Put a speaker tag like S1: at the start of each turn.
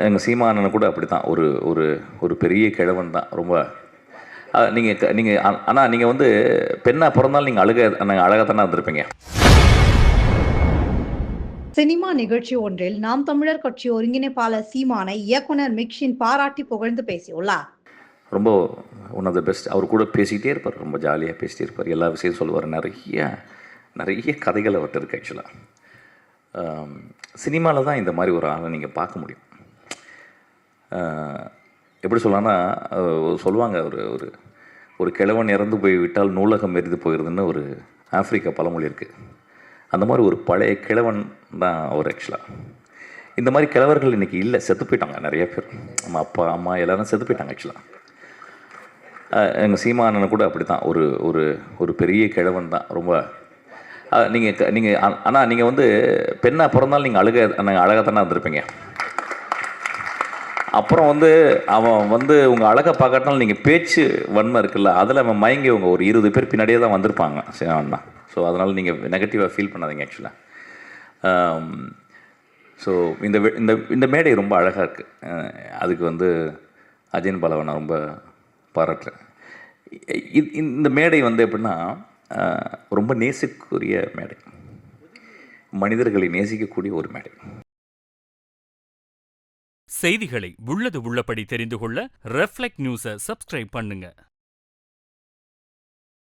S1: எங்கள் சீமானனை கூட அப்படி தான் ஒரு ஒரு ஒரு பெரிய கிழவன் தான் ரொம்ப. நீங்கள் ஆனால் நீங்கள் வந்து பெண்ணாக பிறந்தாலும் நீங்கள் அழகாக தானே இருந்திருப்பீங்க.
S2: சினிமா நிகழ்ச்சி ஒன்றில் நாம் தமிழர் கட்சி ஒருங்கிணைப்பாளர் சீமானை இயக்குனர் மிக்ஷின் பாராட்டி புகழ்ந்து பேசியுள்ளார்.
S1: ரொம்ப ஒன் ஆஃப் த பெஸ்ட். அவர் கூட பேசிக்கிட்டே இருப்பார், ரொம்ப ஜாலியாக பேசிகிட்டே இருப்பார், எல்லா விஷயம் சொல்லுவார். நிறைய கதைகள் அவர்கிட்ட இருக்குது. ஆக்சுவலாக சினிமாவில் தான் இந்த மாதிரி ஒரு ஆளை நீங்கள் பார்க்க முடியும். எப்படி சொல்லலாம்னா, சொல்லுவாங்க ஒரு ஒரு ஒரு கிழவன் இறந்து போய் விட்டால் நூலகம் எரிந்து போயிடுதுன்னு ஒரு ஆப்பிரிக்கா பழமொழி இருக்குது. அந்த மாதிரி ஒரு பழைய கிழவன் தான் அவர். ஆக்சுவலாக இந்த மாதிரி கிழவர்கள் இன்றைக்கி இல்லை, செத்து போயிட்டாங்க நிறைய பேர். நம்ம அப்பா அம்மா எல்லோரும் செத்து போயிட்டாங்க. ஆக்சுவலாக எங்கள் சீமானனை கூட அப்படி தான் ஒரு ஒரு ஒரு பெரிய கிழவன் தான் ரொம்ப. ஆனால் நீங்கள் வந்து பெண்ணாக பிறந்தாலும் நீங்கள் அழகாக தானே இருந்திருப்பீங்க. அப்புறம் வந்து அவன் வந்து உங்கள் அழகை பார்க்காட்டினாலும் நீங்கள் பேச்சு வன்மை இருக்குல்ல, அதில் அவன் மயங்கி ஒரு 20 பேர் பின்னாடியே தான் வந்திருப்பாங்க சீமான் தான். ஸோ அதனால் நீங்கள் நெகட்டிவாக ஃபீல் பண்ணாதீங்க. ஆக்சுவலாக ஸோ இந்த இந்த இந்த மேடை ரொம்ப அழகாக இருக்குது. அதுக்கு வந்து அஜயன் பாலாவை நான் ரொம்ப பாராட்டுறேன். இந்த மேடை வந்து எப்படின்னா, ரொம்ப நேசிக்கக்கூடிய மேடை, மனிதர்களை நேசிக்கக்கூடிய ஒரு மேடை.
S3: செய்திகளை உள்ளது உள்ளபடி தெரிந்து கொள்ள ரெஃப்ளெக்ட் நியூஸை சப்ஸ்கிரைப் பண்ணுங்க.